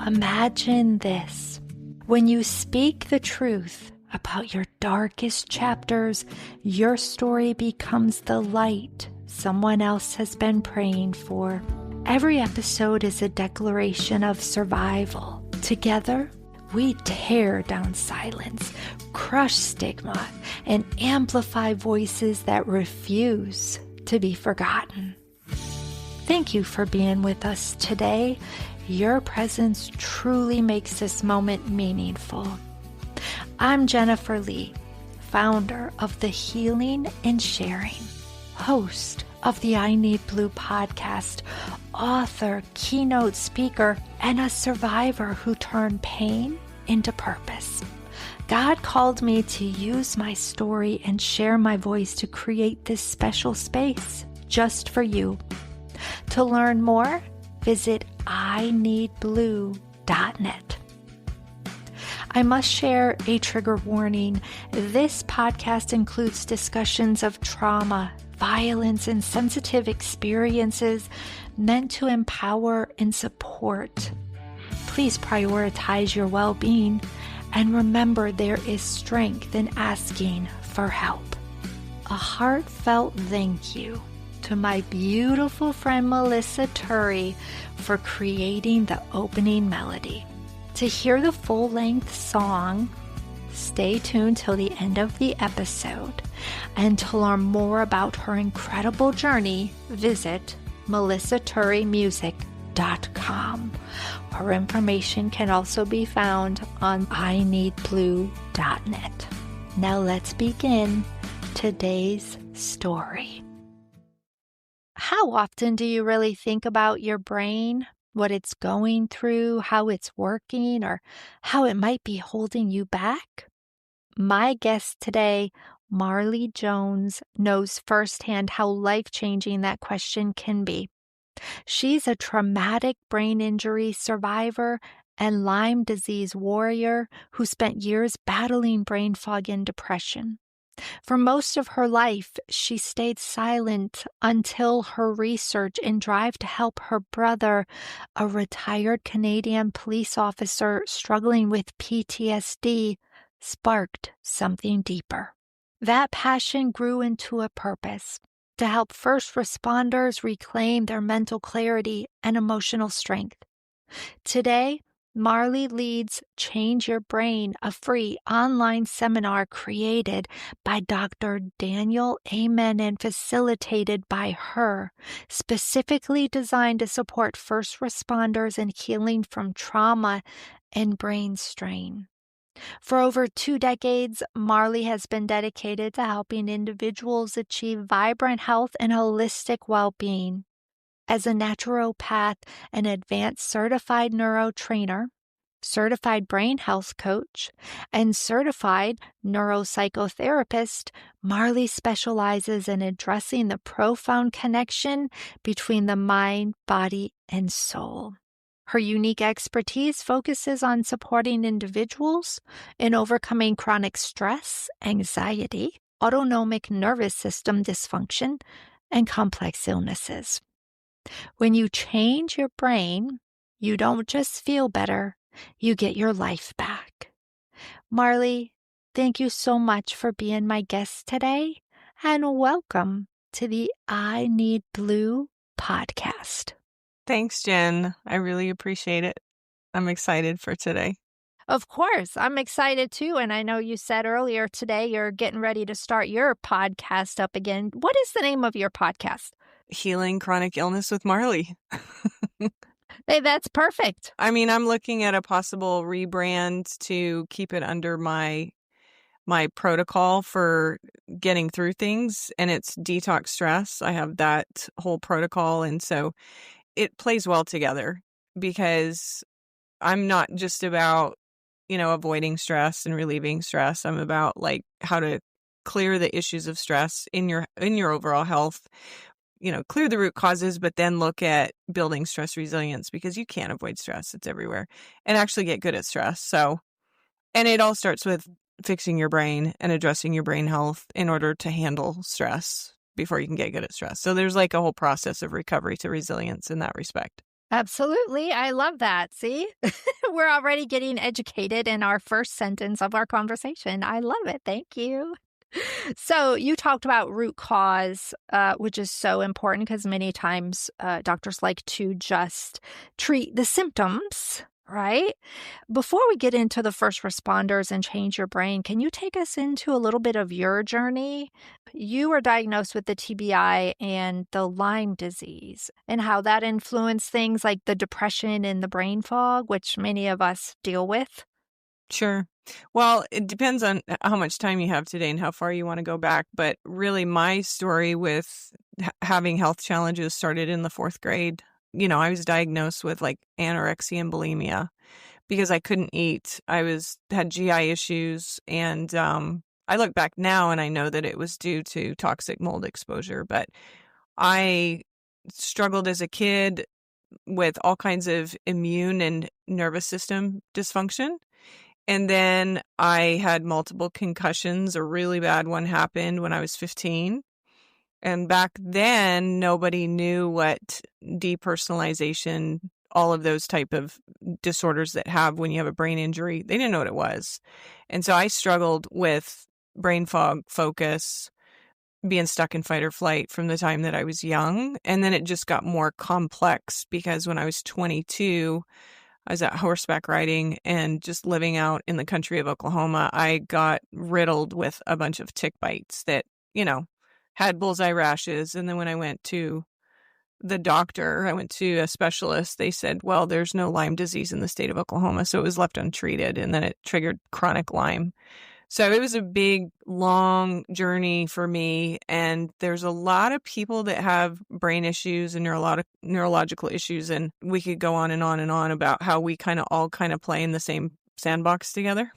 Imagine this. When you speak the truth about your darkest chapters, your story becomes the light someone else has been praying for. Every episode is a declaration of survival. Together, we tear down silence, crush stigma, and amplify voices that refuse to be forgotten. Thank you for being with us today. Your presence truly makes this moment meaningful. I'm Jennifer Lee, founder of The Healing and Sharing, host of the I Need Blue podcast, author, keynote speaker, and a survivor who turned pain into purpose. God called me to use my story and share my voice to create this special space just for you. To learn more, visit ineedblue.net. I must share a trigger warning. This podcast includes discussions of trauma, violence, and sensitive experiences meant to empower and support. Please prioritize your well-being and remember there is strength in asking for help. A heartfelt thank you to my beautiful friend Melissa Turi for creating the opening melody. To hear the full-length song, stay tuned till the end of the episode. And to learn more about her incredible journey, visit melissaturimusic.com. Her information can also be found on ineedblue.net. Now let's begin today's story. How often do you really think about your brain, what it's going through, how it's working, or how it might be holding you back? My guest today, Marley Jones, knows firsthand how life-changing that question can be. She's a traumatic brain injury survivor and Lyme disease warrior who spent years battling brain fog and depression. For most of her life, she stayed silent until her research and drive to help her brother, a retired Canadian police officer struggling with PTSD, sparked something deeper. That passion grew into a purpose to help first responders reclaim their mental clarity and emotional strength. Today, Marley leads Change Your Brain, a free online seminar created by Dr. Daniel Amen and facilitated by her, specifically designed to support first responders in healing from trauma and brain strain. For over 2 decades, Marley has been dedicated to helping individuals achieve vibrant health and holistic well-being. As a naturopath, an advanced certified neurotrainer, certified brain health coach, and certified neuropsychotherapist, Marley specializes in addressing the profound connection between the mind, body, and soul. Her unique expertise focuses on supporting individuals in overcoming chronic stress, anxiety, autonomic nervous system dysfunction, and complex illnesses. When you change your brain, you don't just feel better, you get your life back. Marley, thank you so much for being my guest today, and welcome to the I Need Blue podcast. Thanks, Jen. I really appreciate it. I'm excited for today. Of course, I'm excited too. And I know you said earlier today you're getting ready to start your podcast up again. What is the name of your podcast? Healing Chronic Illness with Marley. Hey, that's perfect. I mean, I'm looking at a possible rebrand to keep it under my protocol for getting through things, and it's detox stress. I have that whole protocol, and so it plays well together because I'm not just about, avoiding stress and relieving stress. I'm about how to clear the issues of stress in your overall health, clear the root causes, but then look at building stress resilience because you can't avoid stress. It's everywhere, and actually get good at stress. So, and it all starts with fixing your brain and addressing your brain health in order to handle stress before you can get good at stress. So there's a whole process of recovery to resilience in that respect. Absolutely. I love that. See, we're already getting educated in our first sentence of our conversation. I love it. Thank you. So, you talked about root cause, which is so important because many times doctors like to just treat the symptoms, right? Before we get into the first responders and change your brain, can you take us into a little bit of your journey? You were diagnosed with the TBI and the Lyme disease, and how that influenced things like the depression and the brain fog, which many of us deal with. Sure. Well, it depends on how much time you have today and how far you want to go back. But really, my story with having health challenges started in the fourth grade. I was diagnosed with like anorexia and bulimia because I couldn't eat. Had GI issues, and I look back now and I know that it was due to toxic mold exposure. But I struggled as a kid with all kinds of immune and nervous system dysfunction. And then I had multiple concussions. A really bad one happened when I was 15. And back then, nobody knew what depersonalization, all of those type of disorders that have when you have a brain injury, they didn't know what it was. And so I struggled with brain fog, focus, being stuck in fight or flight from the time that I was young. And then it just got more complex because when I was 22, I was out horseback riding and just living out in the country of Oklahoma. I got riddled with a bunch of tick bites that, had bullseye rashes. And then when I went to the doctor, I went to a specialist, they said, well, there's no Lyme disease in the state of Oklahoma. So it was left untreated. And then it triggered chronic Lyme. So it was a big, long journey for me. And there's a lot of people that have brain issues and neurological issues. And we could go on and on and on about how we all play in the same sandbox together.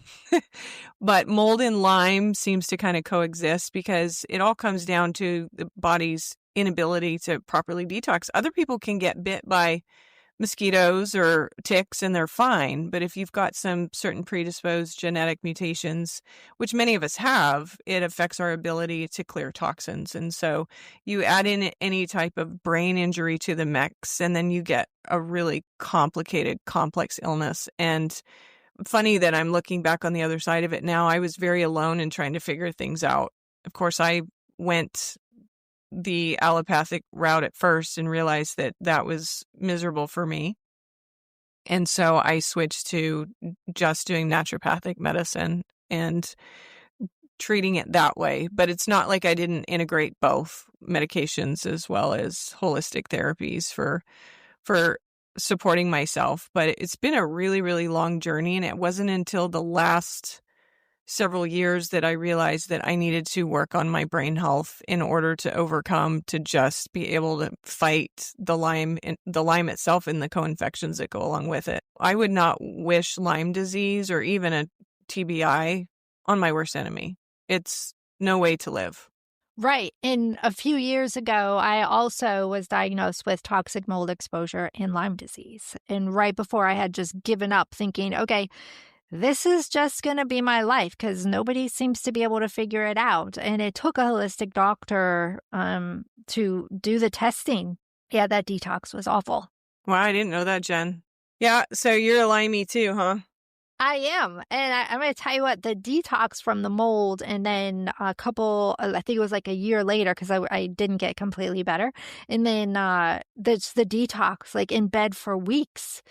But mold and Lyme seems to kind of coexist because it all comes down to the body's inability to properly detox. Other people can get bit by mosquitoes or ticks and they're fine. But if you've got some certain predisposed genetic mutations, which many of us have, it affects our ability to clear toxins. And so you add in any type of brain injury to the mix, and then you get a really complicated, complex illness. And funny that I'm looking back on the other side of it now. I was very alone in trying to figure things out. Of course, I went the allopathic route at first and realized that that was miserable for me. And so I switched to just doing naturopathic medicine and treating it that way. But it's not like I didn't integrate both medications as well as holistic therapies for supporting myself. But it's been a really, really long journey. And it wasn't until the last several years that I realized that I needed to work on my brain health in order to just be able to fight the Lyme itself and the co-infections that go along with it. I would not wish Lyme disease or even a TBI on my worst enemy. It's no way to live. Right. And a few years ago, I also was diagnosed with toxic mold exposure and Lyme disease. And right before I had just given up thinking, okay, this is just going to be my life because nobody seems to be able to figure it out. And it took a holistic doctor to do the testing. Yeah, that detox was awful. Wow, I didn't know that, Jen. Yeah, so you're a Limey too, huh? I am. And I'm going to tell you what, the detox from the mold, and then I think it was like a year later because I didn't get completely better. And then there's the detox, like in bed for weeks,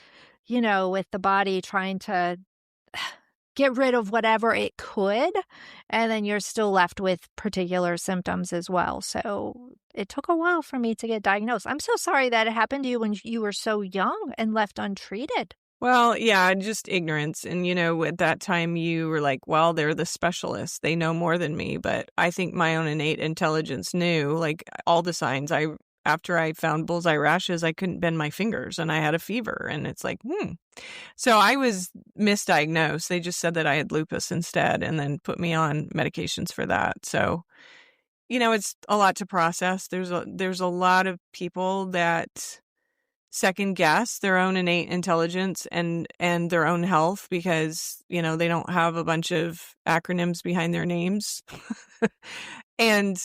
with the body trying to get rid of whatever it could. And then you're still left with particular symptoms as well. So it took a while for me to get diagnosed. I'm so sorry that it happened to you when you were so young and left untreated. Well, yeah, just ignorance. And, at that time you were like, well, they're the specialists. They know more than me. But I think my own innate intelligence knew, like, all the signs. After I found bullseye rashes, I couldn't bend my fingers and I had a fever. And it's like, So I was misdiagnosed. They just said that I had lupus instead and then put me on medications for that. So, it's a lot to process. There's a lot of people that second guess their own innate intelligence and their own health because, they don't have a bunch of acronyms behind their names. And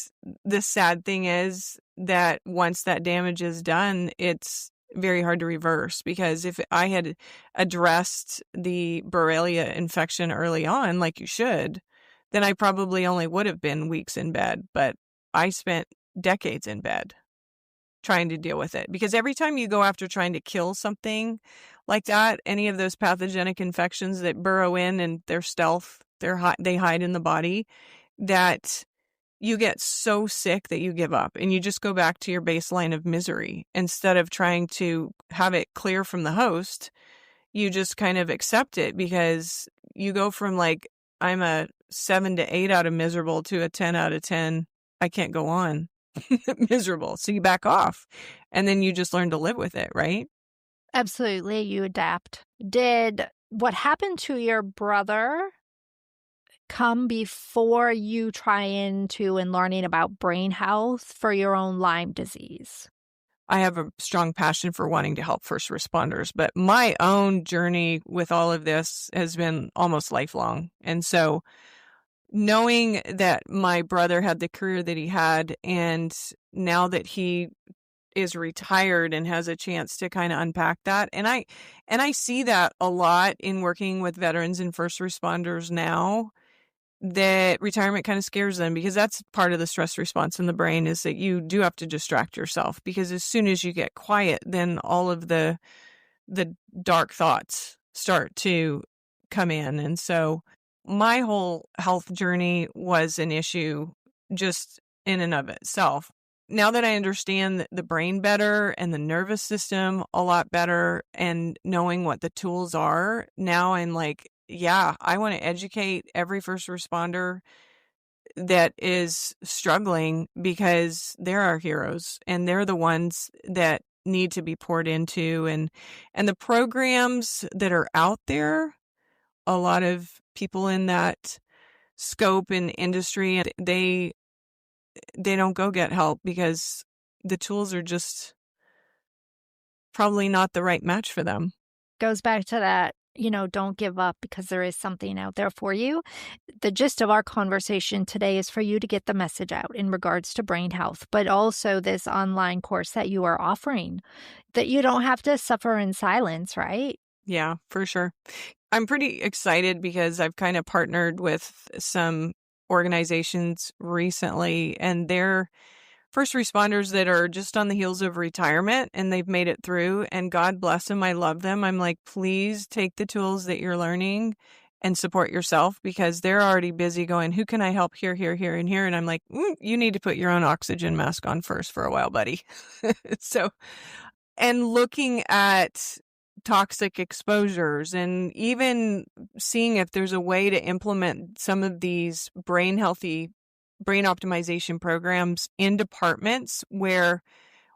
the sad thing is that once that damage is done, it's very hard to reverse, because if I had addressed the Borrelia infection early on, like you should, then I probably only would have been weeks in bed. But I spent decades in bed trying to deal with it, because every time you go after trying to kill something like that, any of those pathogenic infections that burrow in and they're stealth, they hide in the body, that you get so sick that you give up and you just go back to your baseline of misery. Instead of trying to have it clear from the host, you just kind of accept it, because you go from like, I'm a 7 to 8 out of miserable to a 10 out of 10. I can't go on miserable. So you back off, and then you just learn to live with it, right? Absolutely, you adapt. Did what happened to your brother come before you try into and learning about brain health for your own Lyme disease? I have a strong passion for wanting to help first responders, but my own journey with all of this has been almost lifelong. And so knowing that my brother had the career that he had, and now that he is retired and has a chance to kind of unpack that. And I see that a lot in working with veterans and first responders now, that retirement kind of scares them, because that's part of the stress response in the brain, is that you do have to distract yourself, because as soon as you get quiet, then all of the dark thoughts start to come in. And so my whole health journey was an issue just in and of itself. Now that I understand the brain better and the nervous system a lot better, and knowing what the tools are, now I'm like, yeah, I want to educate every first responder that is struggling, because they're our heroes and they're the ones that need to be poured into. And the programs that are out there, a lot of people in that scope in industry, they don't go get help, because the tools are just probably not the right match for them. Goes back to that, don't give up, because there is something out there for you. The gist of our conversation today is for you to get the message out in regards to brain health, but also this online course that you are offering, that you don't have to suffer in silence, right? Yeah, for sure. I'm pretty excited, because I've kind of partnered with some organizations recently, and they're first responders that are just on the heels of retirement and they've made it through, and God bless them. I love them. I'm like, please take the tools that you're learning and support yourself, because they're already busy going, who can I help here, here, here, and here? And I'm like, you need to put your own oxygen mask on first for a while, buddy. So, and looking at toxic exposures, and even seeing if there's a way to implement some of these brain optimization programs in departments, where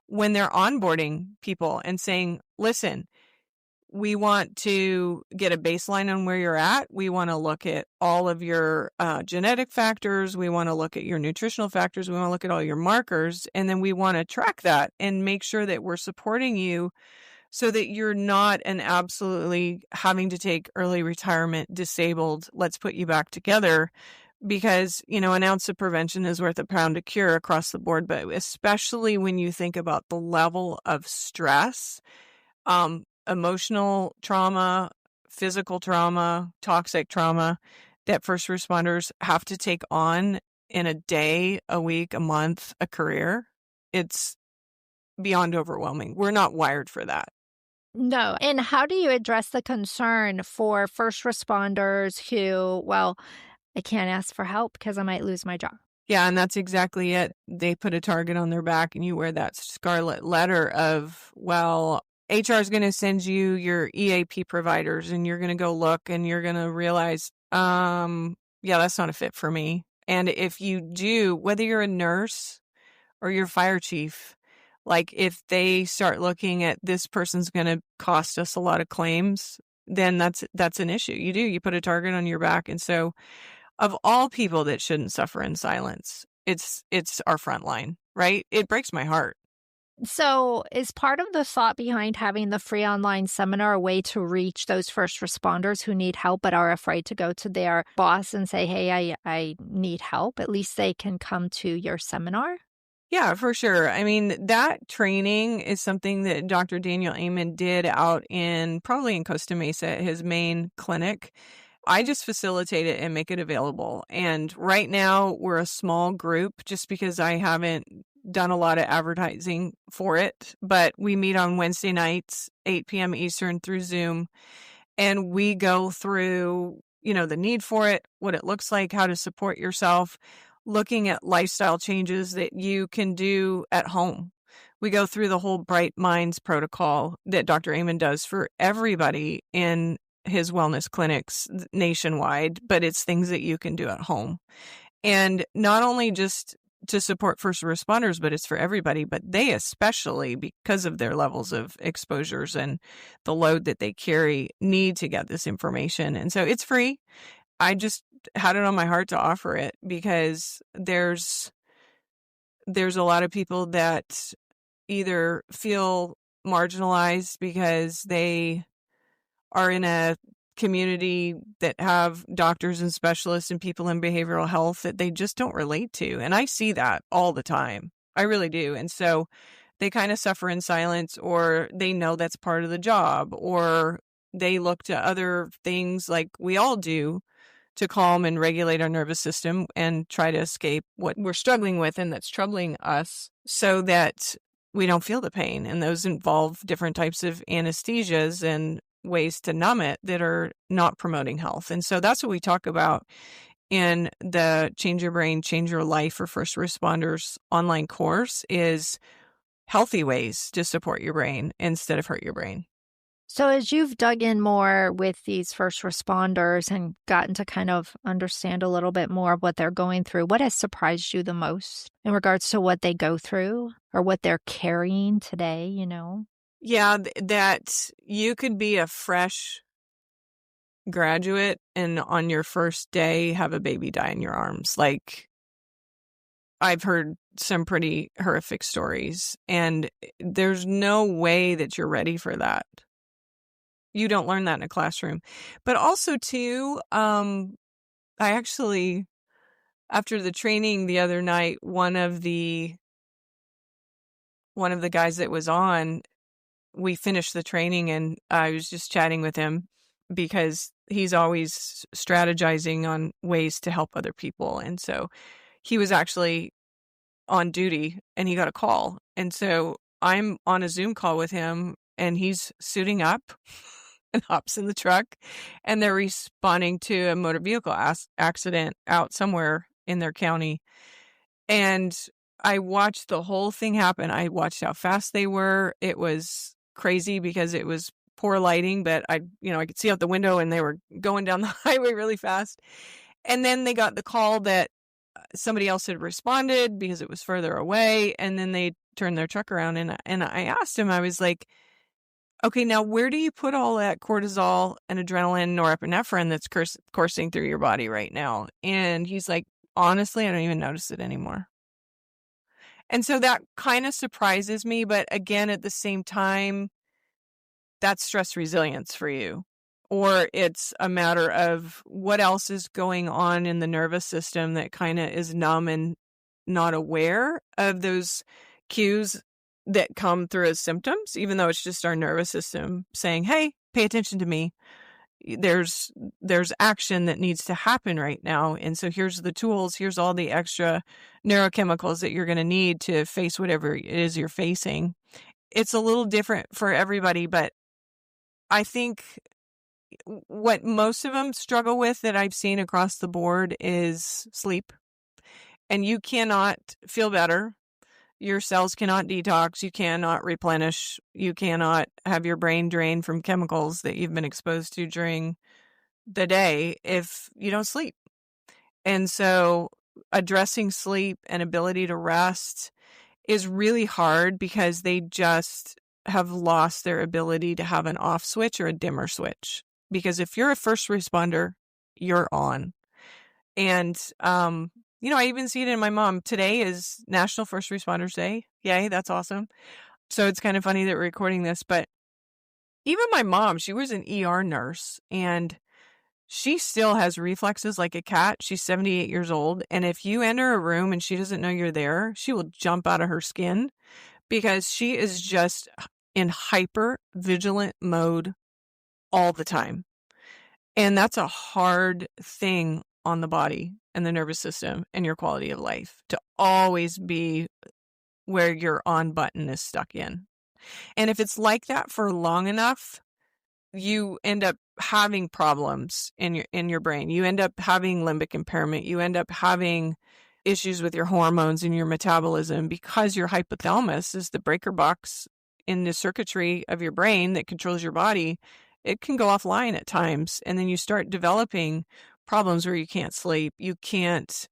when they're onboarding people and saying, listen, we want to get a baseline on where you're at. We want to look at all of your genetic factors. We want to look at your nutritional factors. We want to look at all your markers. And then we want to track that and make sure that we're supporting you, so that you're not an absolutely having to take early retirement, disabled, let's put you back together. Because, an ounce of prevention is worth a pound of cure across the board. But especially when you think about the level of stress, emotional trauma, physical trauma, toxic trauma that first responders have to take on in a day, a week, a month, a career, it's beyond overwhelming. We're not wired for that. No. And how do you address the concern for first responders who, well, I can't ask for help because I might lose my job? Yeah, and that's exactly it. They put a target on their back, and you wear that scarlet letter of, well, HR is going to send you your EAP providers, and you're going to go look, and you're going to realize, yeah, that's not a fit for me. And if you do, whether you're a nurse or your fire chief, like if they start looking at this person's going to cost us a lot of claims, then that's an issue. You put a target on your back. And so, of all people that shouldn't suffer in silence, it's our front line, right? It breaks my heart. So, is part of the thought behind having the free online seminar a way to reach those first responders who need help but are afraid to go to their boss and say, hey, I need help? At least they can come to your seminar? Yeah, for sure. I mean, that training is something that Dr. Daniel Amen did out in probably in Costa Mesa at his main clinic. I just facilitate it and make it available. And right now we're a small group just because I haven't done a lot of advertising for it, but we meet on Wednesday nights, 8 p.m. Eastern through Zoom, and we go through, the need for it, what it looks like, how to support yourself, looking at lifestyle changes that you can do at home. We go through the whole Bright Minds protocol that Dr. Amen does for everybody in his wellness clinics nationwide, but it's things that you can do at home. And not only just to support first responders, but it's for everybody, but they especially, because of their levels of exposures and the load that they carry, need to get this information. And so it's free. I just had it on my heart to offer it because there's a lot of people that either feel marginalized because they are in a community that have doctors and specialists and people in behavioral health that they just don't relate to. And I see that all the time. I really do. And so they kind of suffer in silence, or they know that's part of the job, or they look to other things like we all do to calm and regulate our nervous system and try to escape what we're struggling with and that's troubling us so that we don't feel the pain. And those involve different types of anesthesias and ways to numb it that are not promoting health. And so that's what we talk about in the Change Your Brain, Change Your Life for First Responders online course is healthy ways to support your brain instead of hurt your brain. So, as you've dug in more with these first responders and gotten to kind of understand a little bit more of what they're going through, what has surprised you the most in regards to what they go through or what they're carrying today, Yeah, that you could be a fresh graduate and on your first day have a baby die in your arms. Like, I've heard some pretty horrific stories, and there's no way that you're ready for that. You don't learn that in a classroom. But also, too, I actually, after the training the other night, one of the guys that was on, we finished the training and I was just chatting with him because he's always strategizing on ways to help other people. And so he was actually on duty and he got a call. And so I'm on a Zoom call with him and he's suiting up and hops in the truck and they're responding to a motor vehicle accident out somewhere in their county. And I watched the whole thing happen. I watched how fast they were. It was crazy because it was poor lighting, but I could see out the window and they were going down the highway really fast. And then they got the call that somebody else had responded because it was further away. And then they turned their truck around and I asked him, I was like, okay, now where do you put all that cortisol and adrenaline, norepinephrine that's coursing through your body right now? And he's like, honestly, I don't even notice it anymore. And so that kind of surprises me. But again, at the same time, that's stress resilience for you. Or it's a matter of what else is going on in the nervous system that kind of is numb and not aware of those cues that come through as symptoms, even though it's just our nervous system saying, hey, pay attention to me. There's action that needs to happen right now. And so here's the tools. Here's all the extra neurochemicals that you're going to need to face whatever it is you're facing. It's a little different for everybody, but I think what most of them struggle with that I've seen across the board is sleep. And you cannot feel better. Your cells cannot detox. You cannot replenish. You cannot have your brain drain from chemicals that you've been exposed to during the day if you don't sleep. And so addressing sleep and ability to rest is really hard because they just have lost their ability to have an off switch or a dimmer switch. Because if you're a first responder, you're on. And, I even see it in my mom. Today is National First Responders Day. Yay, that's awesome. So it's kind of funny that we're recording this, but even my mom, she was an ER nurse and she still has reflexes like a cat. She's 78 years old. And if you enter a room and she doesn't know you're there, she will jump out of her skin because she is just in hyper vigilant mode all the time. And that's a hard thing on the body and the nervous system and your quality of life, to always be where your on button is stuck in. And if it's like that for long enough, you end up having problems in your brain. You end up having limbic impairment. You end up having issues with your hormones and your metabolism, because your hypothalamus is the breaker box in the circuitry of your brain that controls your body. It can go offline at times, and then you start developing problems where you can't sleep, you can't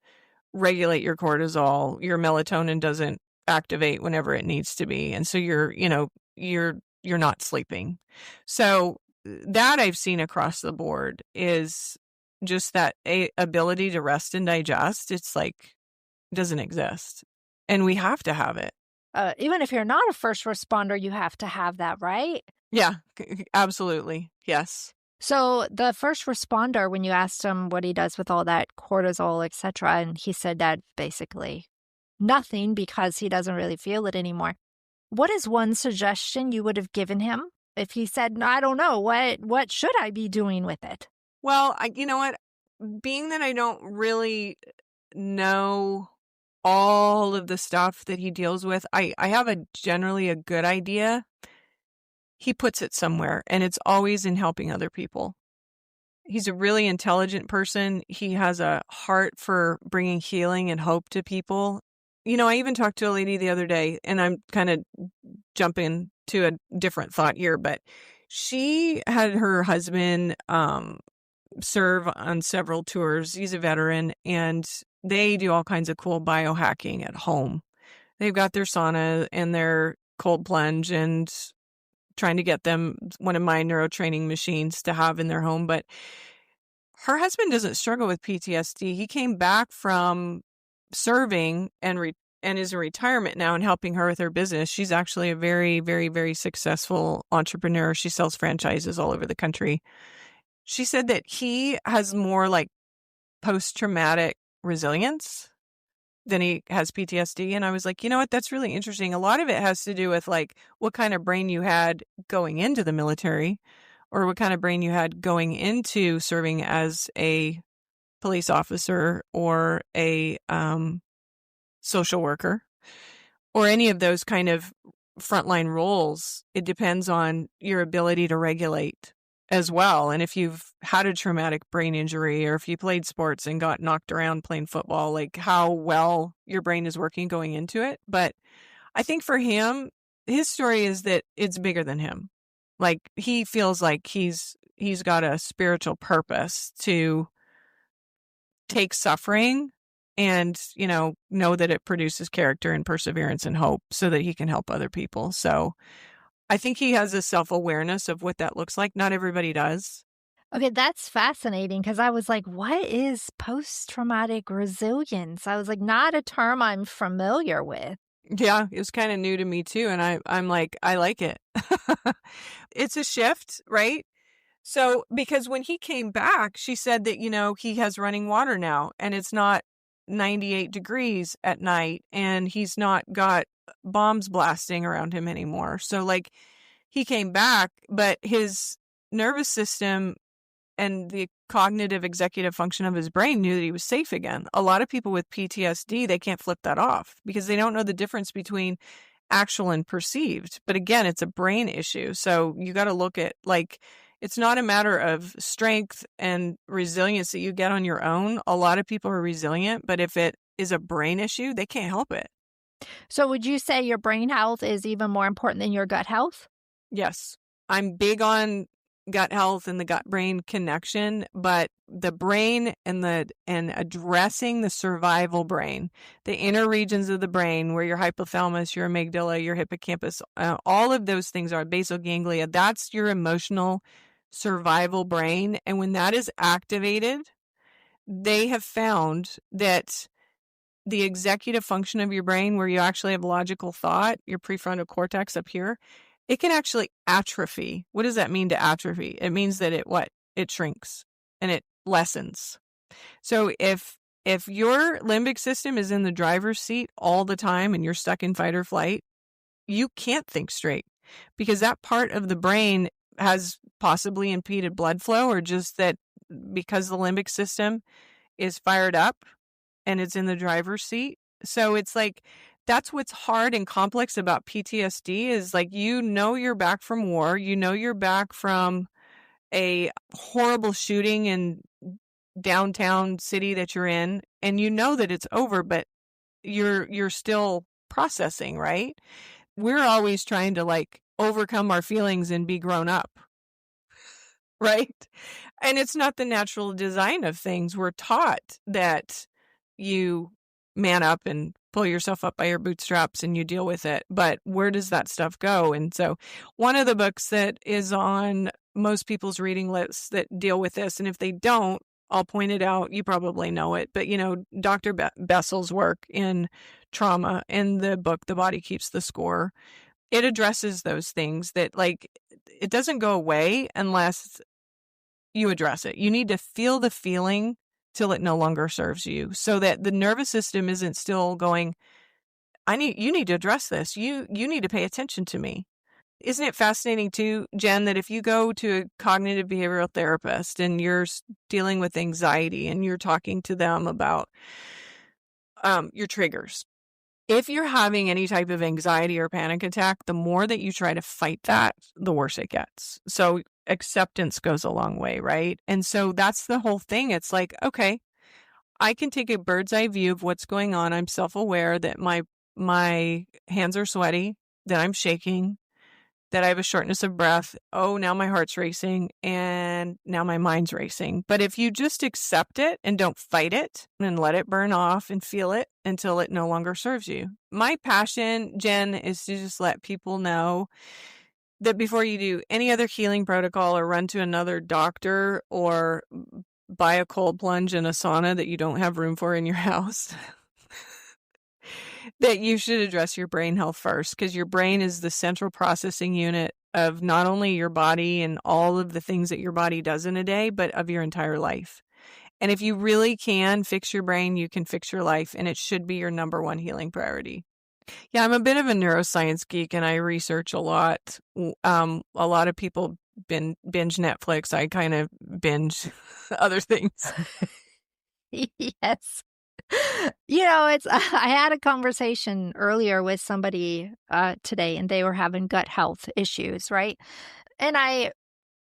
regulate your cortisol, your melatonin doesn't activate whenever it needs to be, and so you're not sleeping. So that I've seen across the board is just that ability to rest and digest. It's like, doesn't exist, and we have to have it. Even if you're not a first responder, you have to have that, right? Yeah, absolutely. Yes. So the first responder, when you asked him what he does with all that cortisol, etc., and he said that basically nothing because he doesn't really feel it anymore. What is one suggestion you would have given him if he said, I don't know, what should I be doing with it? Well, you know what? Being that I don't really know all of the stuff that he deals with, I have generally a good idea. He puts it somewhere, and it's always in helping other people. He's a really intelligent person. He has a heart for bringing healing and hope to people. I even talked to a lady the other day, and I'm kind of jumping to a different thought here, but she had her husband serve on several tours. He's a veteran, and they do all kinds of cool biohacking at home. They've got their sauna and their cold plunge, and trying to get them one of my neurotraining machines to have in their home. But her husband doesn't struggle with PTSD. He came back from serving and is in retirement now and helping her with her business. She's actually a very, very, very successful entrepreneur. She sells franchises all over the country. She said that he has more like post-traumatic resilience than he has PTSD. And I was like, you know what? That's really interesting. A lot of it has to do with like what kind of brain you had going into the military, or what kind of brain you had going into serving as a police officer or a social worker, or any of those kind of frontline roles. It depends on your ability to regulate as well. And if you've had a traumatic brain injury, or if you played sports and got knocked around playing football, like how well your brain is working going into it. But I think for him, his story is that it's bigger than him. Like he feels like he's got a spiritual purpose to take suffering and, know that it produces character and perseverance and hope so that he can help other people. So I think he has a self-awareness of what that looks like. Not everybody does. Okay, that's fascinating, because I was like, what is post-traumatic resilience? I was like, not a term I'm familiar with. Yeah, it was kind of new to me too. And I'm like, I like it. It's a shift, right? So, because when he came back, she said that, he has running water now, and it's not 98 degrees at night, and he's not got bombs blasting around him anymore. So like he came back, but his nervous system and the cognitive executive function of his brain knew that he was safe again. A lot of people with PTSD, they can't flip that off because they don't know the difference between actual and perceived. But again, it's a brain issue. So you got to look at like, it's not a matter of strength and resilience that you get on your own. A lot of people are resilient, but if it is a brain issue, they can't help it. So would you say your brain health is even more important than your gut health? Yes. I'm big on gut health and the gut-brain connection, but the brain and addressing the survival brain, the inner regions of the brain where your hypothalamus, your amygdala, your hippocampus, all of those things are basal ganglia. That's your emotional survival brain. And when that is activated, they have found that the executive function of your brain, where you actually have logical thought, your prefrontal cortex up here, it can actually atrophy. What does that mean to atrophy? It means that it shrinks and it lessens. So if your limbic system is in the driver's seat all the time and you're stuck in fight or flight, you can't think straight because that part of the brain has possibly impeded blood flow, or just that because the limbic system is fired up and it's in the driver's seat. So it's like, that's what's hard and complex about PTSD is like, you're back from war, you're back from a horrible shooting in downtown city that you're in, and you know that it's over, but you're still processing, right? We're always trying to like overcome our feelings and be grown up, right? And it's not the natural design of things. We're taught that you man up and pull yourself up by your bootstraps and you deal with it. But where does that stuff go? And so one of the books that is on most people's reading lists that deal with this, and if they don't, I'll point it out. You probably know it. But, Dr. Bessel's work in trauma in the book, The Body Keeps the Score, it addresses those things that like, it doesn't go away unless you address it. You need to feel the feeling till it no longer serves you, so that the nervous system isn't still going, you need to address this. You need to pay attention to me. Isn't it fascinating too, Jen, that if you go to a cognitive behavioral therapist and you're dealing with anxiety and you're talking to them about your triggers, if you're having any type of anxiety or panic attack, the more that you try to fight that, the worse it gets. So acceptance goes a long way, right? And so that's the whole thing. It's like, okay, I can take a bird's eye view of what's going on. I'm self-aware that my hands are sweaty, that I'm shaking, that I have a shortness of breath. Oh, now my heart's racing and now my mind's racing. But if you just accept it and don't fight it and let it burn off and feel it until it no longer serves you. My passion, Jen, is to just let people know that before you do any other healing protocol or run to another doctor or buy a cold plunge in a sauna that you don't have room for in your house, that you should address your brain health first, because your brain is the central processing unit of not only your body and all of the things that your body does in a day, but of your entire life. And if you really can fix your brain, you can fix your life, and it should be your number one healing priority. Yeah, I'm a bit of a neuroscience geek and I research a lot. A lot of people binge Netflix. I kind of binge other things. Yes. I had a conversation earlier with somebody today, and they were having gut health issues, right? And I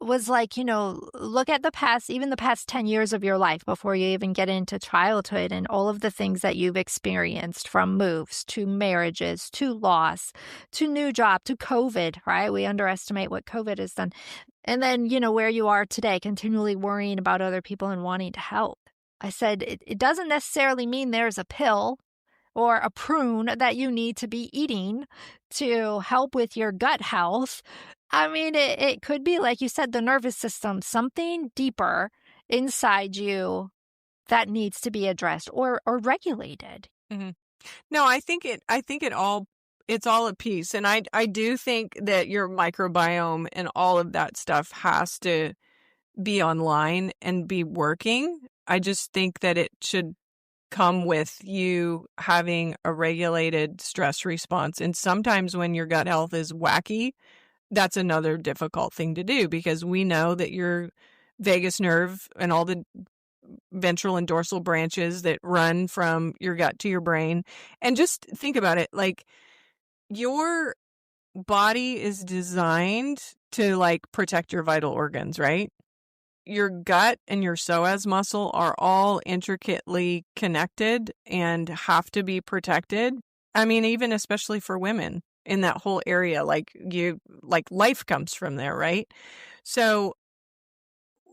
was like, look at even the past 10 years of your life before you even get into childhood, and all of the things that you've experienced, from moves to marriages to loss to new job to COVID, right? We underestimate what COVID has done. And then, where you are today, continually worrying about other people and wanting to help. I said, it doesn't necessarily mean there's a pill or a prune that you need to be eating to help with your gut health. I mean, it could be, like you said, the nervous system, something deeper inside you that needs to be addressed or regulated. Mm-hmm. No, I think it's all a piece. And I do think that your microbiome and all of that stuff has to be online and be working. I just think that it should come with you having a regulated stress response. And sometimes when your gut health is wacky, that's another difficult thing to do, because we know that your vagus nerve and all the ventral and dorsal branches that run from your gut to your brain. And just think about it, like your body is designed to like protect your vital organs, right? Your gut and your psoas muscle are all intricately connected and have to be protected. I mean, even especially for women in that whole area, like life comes from there, right? So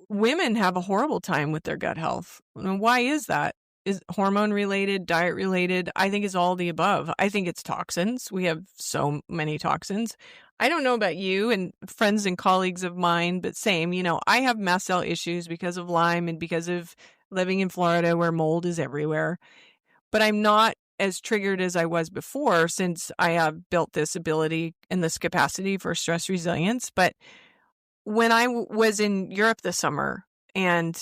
women have a horrible time with their gut health. And why is that? Is hormone related, diet related? I think it's all the above. I think it's toxins. We have so many toxins. I don't know about you and friends and colleagues of mine, but same, I have mast cell issues because of Lyme and because of living in Florida where mold is everywhere. But I'm not as triggered as I was before, since I have built this ability and this capacity for stress resilience. But when I was in Europe this summer and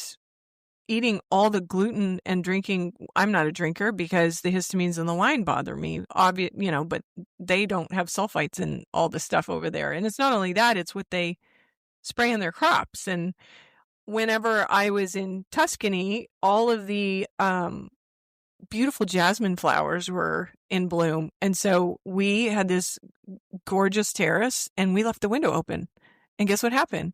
eating all the gluten and drinking. I'm not a drinker because the histamines in the wine bother me. Obvious, but they don't have sulfites and all the stuff over there. And it's not only that, it's what they spray in their crops. And whenever I was in Tuscany, all of the beautiful jasmine flowers were in bloom. And so we had this gorgeous terrace and we left the window open. And guess what happened?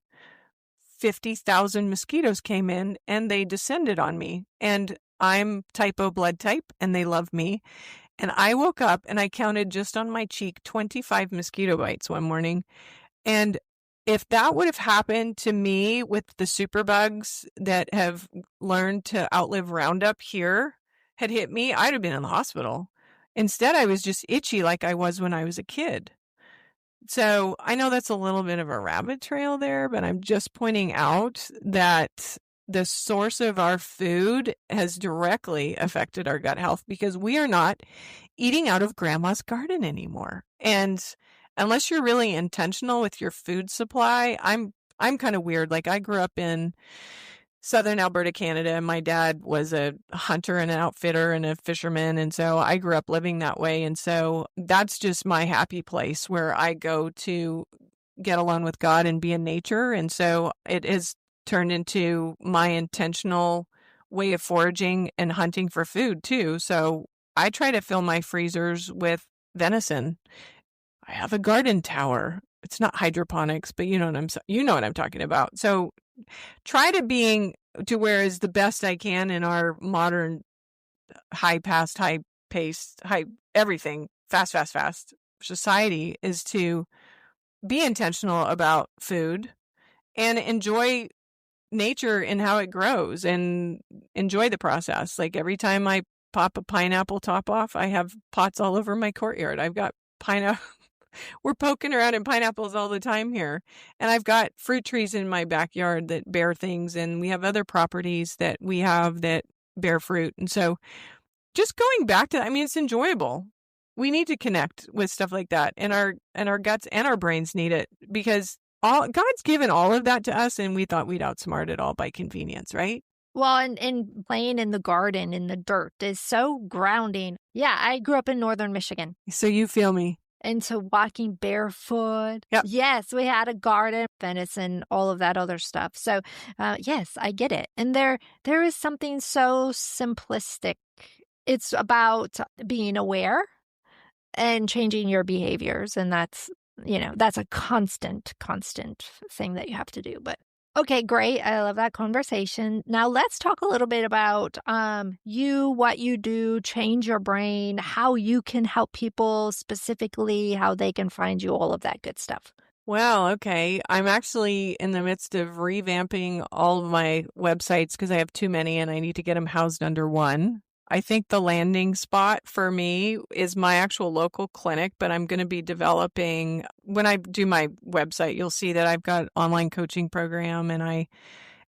50,000 mosquitoes came in and they descended on me. And I'm type O blood type and they love me. And I woke up and I counted just on my cheek 25 mosquito bites one morning. And if that would have happened to me with the superbugs that have learned to outlive Roundup here had hit me, I'd have been in the hospital. Instead, I was just itchy like I was when I was a kid. So I know that's a little bit of a rabbit trail there, but I'm just pointing out that the source of our food has directly affected our gut health because we are not eating out of grandma's garden anymore. And unless you're really intentional with your food supply, I'm kind of weird. Like I grew up in Southern Alberta, Canada, and my dad was a hunter and an outfitter and a fisherman. And so I grew up living that way. And so that's just my happy place where I go to get alone with God and be in nature. And so it has turned into my intentional way of foraging and hunting for food too. So I try to fill my freezers with venison. I have a garden tower. It's not hydroponics, but you know what I'm talking about. So try to where is the best I can in our modern high paced, high everything, fast society is to be intentional about food and enjoy nature and how it grows and enjoy the process. Like every time I pop a pineapple top off, I have pots all over my courtyard. I've got pineapple. We're poking around in pineapples all the time here. And I've got fruit trees in my backyard that bear things. And we have other properties that we have that bear fruit. And so just going back to, it's enjoyable. We need to connect with stuff like that. And our guts and our brains need it because God's given all of that to us. And we thought we'd outsmart it all by convenience, right? Well, and playing in the garden in the dirt is so grounding. Yeah, I grew up in northern Michigan. So you feel me. And so walking barefoot. Yep. Yes, we had a garden, venison, all of that other stuff. So, yes, I get it. And there is something so simplistic. It's about being aware and changing your behaviors. And that's a constant thing that you have to do. But okay, great. I love that conversation. Now let's talk a little bit about what you do, change your brain, how you can help people specifically, how they can find you, all of that good stuff. Well, okay. I'm actually in the midst of revamping all of my websites because I have too many and I need to get them housed under one. I think the landing spot for me is my actual local clinic, but I'm going to be developing, when I do my website, you'll see that I've got an online coaching program and I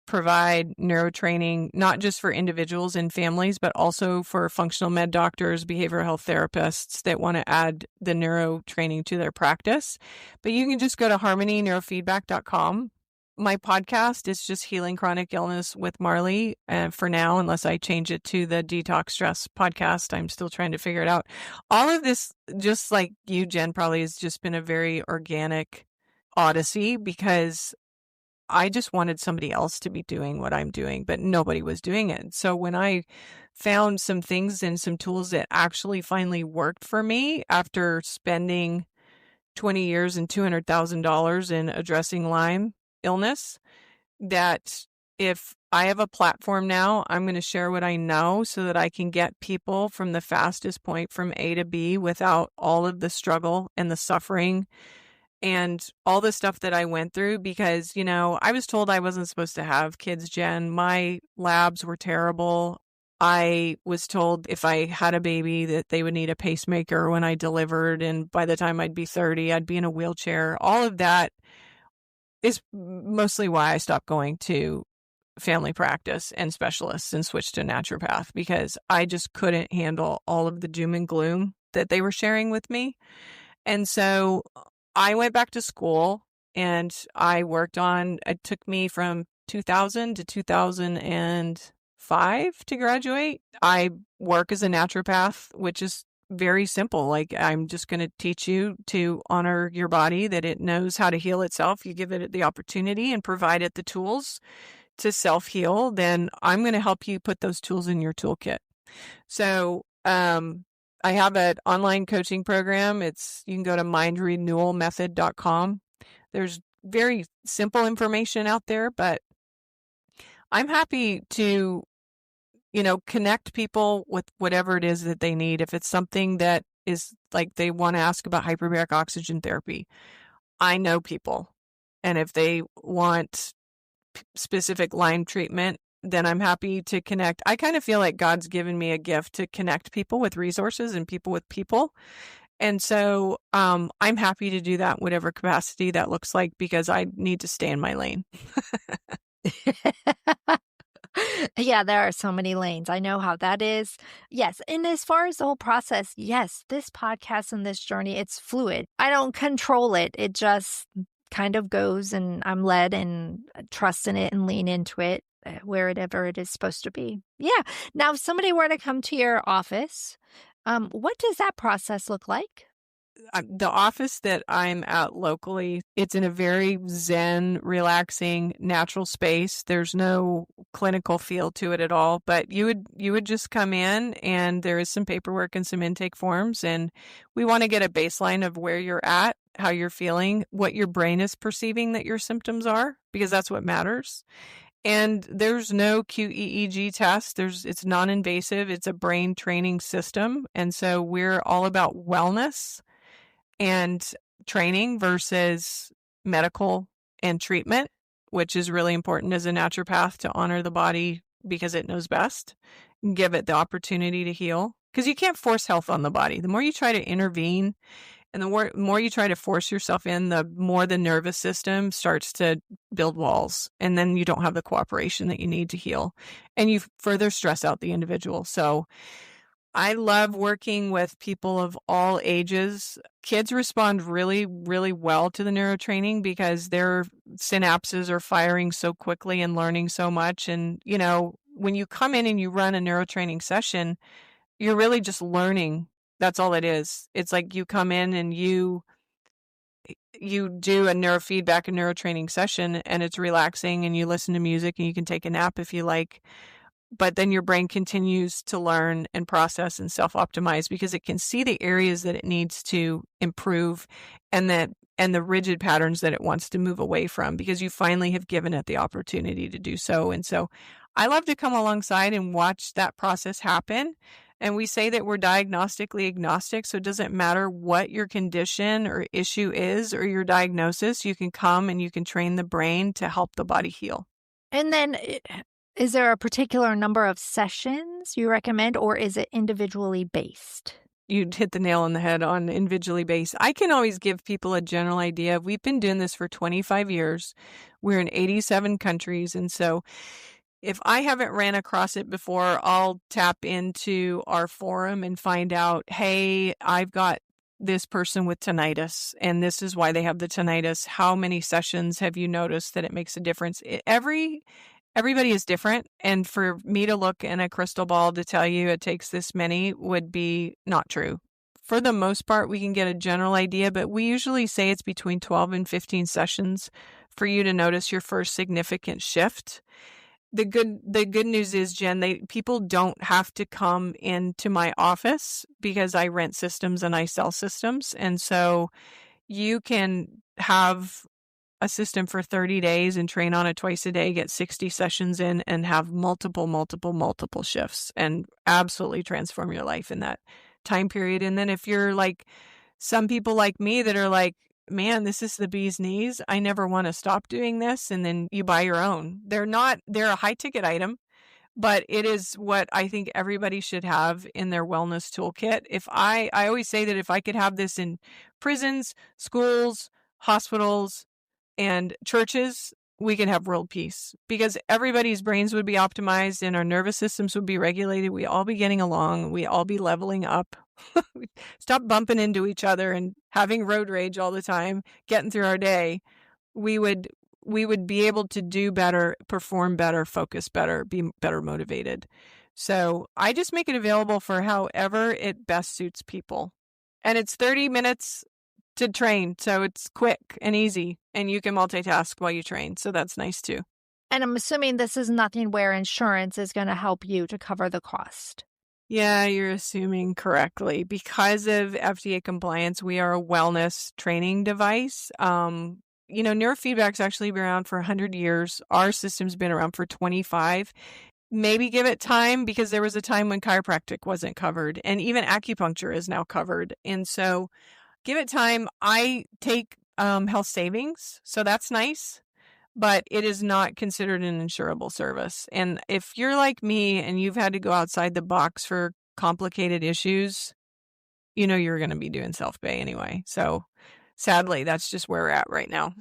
provide neurotraining, not just for individuals and families, but also for functional med doctors, behavioral health therapists that want to add the neurotraining to their practice. But you can just go to harmonyneurofeedback.com. My podcast is just Healing Chronic Illness with Marley for now, unless I change it to the Detox Stress podcast. I'm still trying to figure it out. All of this, just like you, Jen, probably has just been a very organic odyssey because I just wanted somebody else to be doing what I'm doing, but nobody was doing it. So when I found some things and some tools that actually finally worked for me after spending 20 years and $200,000 in addressing Lyme illness, that if I have a platform now, I'm going to share what I know so that I can get people from the fastest point from A to B without all of the struggle and the suffering and all the stuff that I went through because, I was told I wasn't supposed to have kids, Jen. My labs were terrible. I was told if I had a baby that they would need a pacemaker when I delivered. And by the time I'd be 30, I'd be in a wheelchair. All of that is mostly why I stopped going to family practice and specialists and switched to naturopath because I just couldn't handle all of the doom and gloom that they were sharing with me. And so I went back to school and I worked on, it took me from 2000 to 2005 5 to graduate. I work as a naturopath, which is very simple. Like, I'm just going to teach you to honor your body, that it knows how to heal itself. You give it the opportunity and provide it the tools to self-heal, then I'm going to help you put those tools in your toolkit. So, I have an online coaching program. You can go to mindrenewalmethod.com. There's very simple information out there, but I'm happy to, connect people with whatever it is that they need. If it's something that is like they want to ask about hyperbaric oxygen therapy, I know people. And if they want specific Lyme treatment, then I'm happy to connect. I kind of feel like God's given me a gift to connect people with resources and people with people. And so I'm happy to do that, whatever capacity that looks like, because I need to stay in my lane. Yeah, there are so many lanes. I know how that is. Yes. And as far as the whole process, yes, this podcast and this journey, it's fluid. I don't control it. It just kind of goes, and I'm led and trust in it and lean into it wherever it is supposed to be. Yeah. Now, if somebody were to come to your office, what does that process look like? The office that I'm at locally, it's in a very zen, relaxing, natural space. There's no clinical feel to it at all, but you would just come in, and there is some paperwork and some intake forms, and we want to get a baseline of where you're at, how you're feeling, what your brain is perceiving that your symptoms are, because that's what matters. And there's no QEEG test. It's non-invasive. It's a brain training system. And so we're all about wellness and training versus medical and treatment, which is really important as a naturopath, to honor the body because it knows best, and give it the opportunity to heal. Because you can't force health on the body. The more you try to intervene and the more you try to force yourself in, the more the nervous system starts to build walls. And then you don't have the cooperation that you need to heal. And you further stress out the individual. So I love working with people of all ages. Kids respond really, really well to the neurotraining because their synapses are firing so quickly and learning so much. And, when you come in and you run a neurotraining session, you're really just learning. That's all it is. It's like you come in and you do a neurofeedback and neurotraining session, and it's relaxing, and you listen to music, and you can take a nap if you like. But then your brain continues to learn and process and self-optimize because it can see the areas that it needs to improve and the rigid patterns that it wants to move away from, because you finally have given it the opportunity to do so. And so I love to come alongside and watch that process happen. And we say that we're diagnostically agnostic, so it doesn't matter what your condition or issue is or your diagnosis. You can come and you can train the brain to help the body heal. And then is there a particular number of sessions you recommend, or is it individually based? You'd hit the nail on the head on individually based. I can always give people a general idea. We've been doing this for 25 years. We're in 87 countries. And so if I haven't ran across it before, I'll tap into our forum and find out, hey, I've got this person with tinnitus, and this is why they have the tinnitus. How many sessions have you noticed that it makes a difference? Everybody is different. And for me to look in a crystal ball to tell you it takes this many would be not true. For the most part, we can get a general idea, but we usually say it's between 12 and 15 sessions for you to notice your first significant shift. The good news is, Jen, people don't have to come into my office because I rent systems and I sell systems. And so you can have a system for 30 days and train on it twice a day, get 60 sessions in, and have multiple shifts and absolutely transform your life in that time period. And then if you're like some people like me that are like, man, this is the bee's knees, I never want to stop doing this, and then you buy your own. They're a high ticket item, but it is what I think everybody should have in their wellness toolkit. I always say that if I could have this in prisons, schools, hospitals, and churches, we can have world peace, because everybody's brains would be optimized and our nervous systems would be regulated. We all be getting along. We all be leveling up. Stop bumping into each other and having road rage all the time, getting through our day. We would we would be able to do better, perform better, focus better, be better motivated. So I just make it available for however it best suits people. And it's 30 minutes to train. So it's quick and easy, and you can multitask while you train. So that's nice too. And I'm assuming this is nothing where insurance is going to help you to cover the cost. Yeah, you're assuming correctly. Because of FDA compliance, we are a wellness training device. Neurofeedback's actually been around for 100 years. Our system's been around for 25. Maybe give it time, because there was a time when chiropractic wasn't covered, and even acupuncture is now covered. And so give it time. I take health savings, so that's nice, but it is not considered an insurable service. And if you're like me and you've had to go outside the box for complicated issues, you're going to be doing self-pay anyway. So sadly, that's just where we're at right now.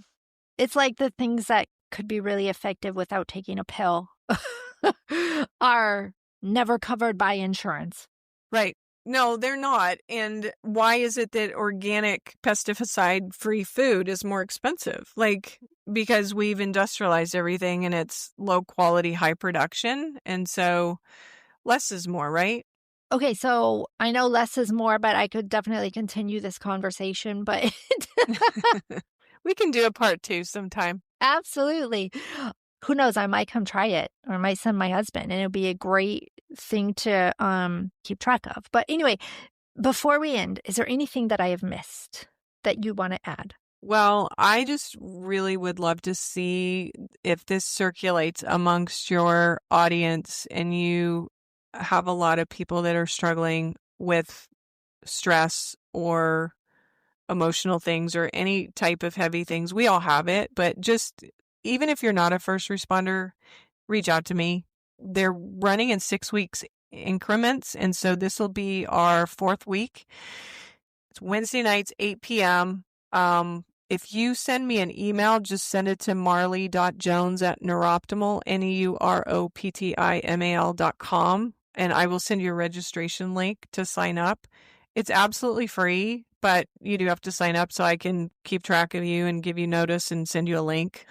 It's like the things that could be really effective without taking a pill are never covered by insurance. Right. No, they're not. And why is it that organic pesticide-free food is more expensive? Because we've industrialized everything and it's low quality, high production. And so less is more, right? Okay, so I know less is more, but I could definitely continue this conversation, but we can do a part 2 sometime. Absolutely. Who knows? I might come try it, or I might send my husband, and it'll be a great thing to keep track of. But anyway, before we end, is there anything that I have missed that you want to add? Well, I just really would love to see if this circulates amongst your audience and you have a lot of people that are struggling with stress or emotional things or any type of heavy things. We all have it, but just even if you're not a first responder, reach out to me. They're running in 6 weeks increments, and so this will be our 4th week. It's Wednesday nights, 8 p.m. If you send me an email, just send it to marley.jones@neuroptimal, neuroptimal.com, and I will send you a registration link to sign up. It's absolutely free, but you do have to sign up so I can keep track of you and give you notice and send you a link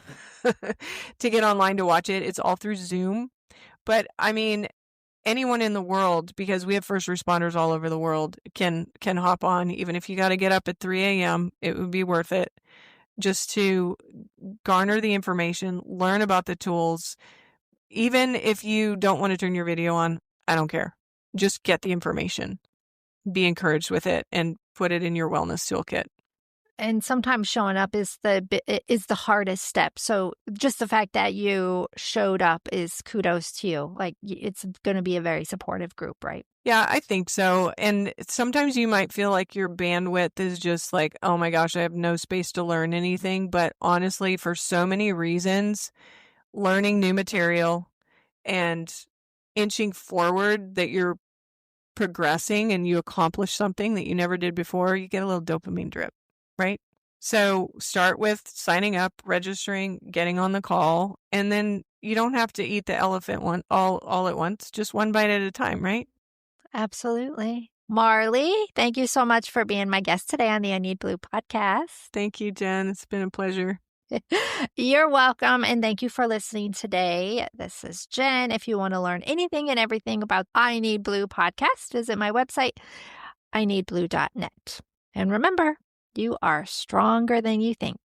to get online to watch it. It's all through Zoom. But I mean, anyone in the world, because we have first responders all over the world, can hop on. Even if you got to get up at 3 a.m., it would be worth it just to garner the information, learn about the tools. Even if you don't want to turn your video on, I don't care. Just get the information. Be encouraged with it and put it in your wellness toolkit. And sometimes showing up is the hardest step. So just the fact that you showed up is kudos to you. It's going to be a very supportive group, right? Yeah, I think so. And sometimes you might feel like your bandwidth is just like, oh my gosh, I have no space to learn anything. But honestly, for so many reasons, learning new material and inching forward that you're progressing and you accomplish something that you never did before, you get a little dopamine drip, right? So start with signing up, registering, getting on the call, and then you don't have to eat the elephant one all at once, just one bite at a time, right? Absolutely. Marley, thank you so much for being my guest today on the I Need Blue podcast. Thank you, Jen. It's been a pleasure. You're welcome, and thank you for listening today. This is Jen. If you want to learn anything and everything about I Need Blue podcast, visit my website, ineedblue.net. And remember, you are stronger than you think.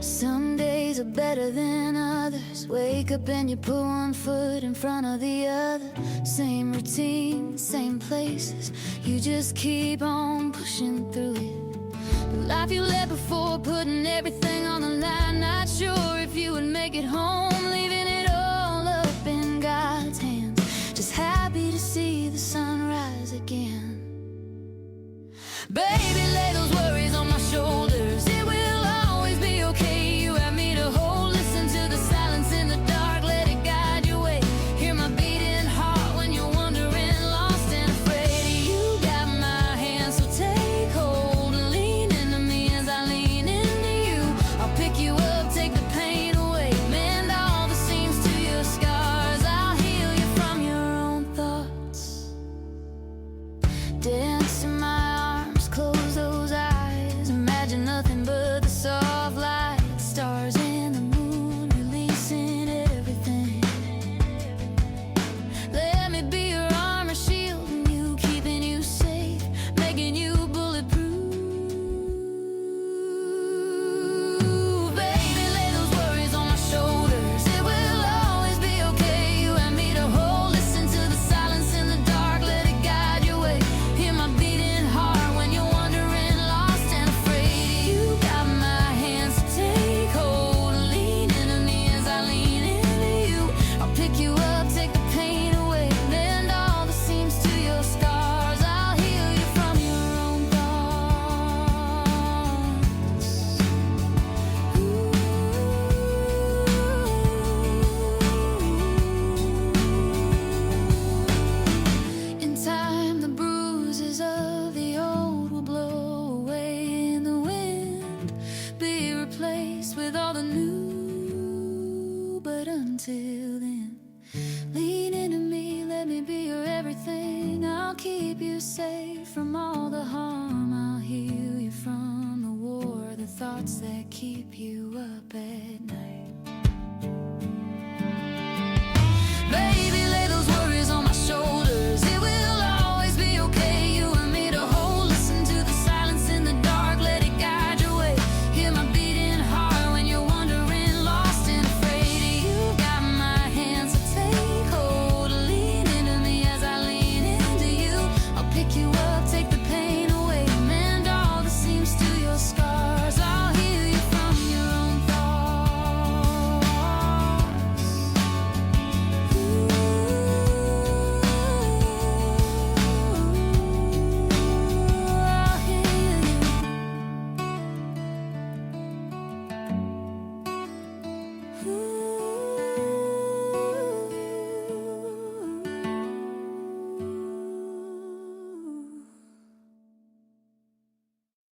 Some days are better than others. Wake up and you put one foot in front of the other. Same routine, same places. You just keep on pushing through it. The life you led before, putting everything on the line. Not sure if you would make it home, leaving it all up in God's hands. Just happy to see the sunrise again. Baby, lay those worries on my shoulders. It will always be okay. You have me to hold. Listen to the silence in the dark. Let it guide your way. Hear my beating heart when you're wandering, lost and afraid. You got my hand, so take hold and lean into me as I lean into you. I'll pick you up, take the pain away, mend all the seams to your scar. away from all the harm. I'll heal you from the war, the thoughts that keep you up at night.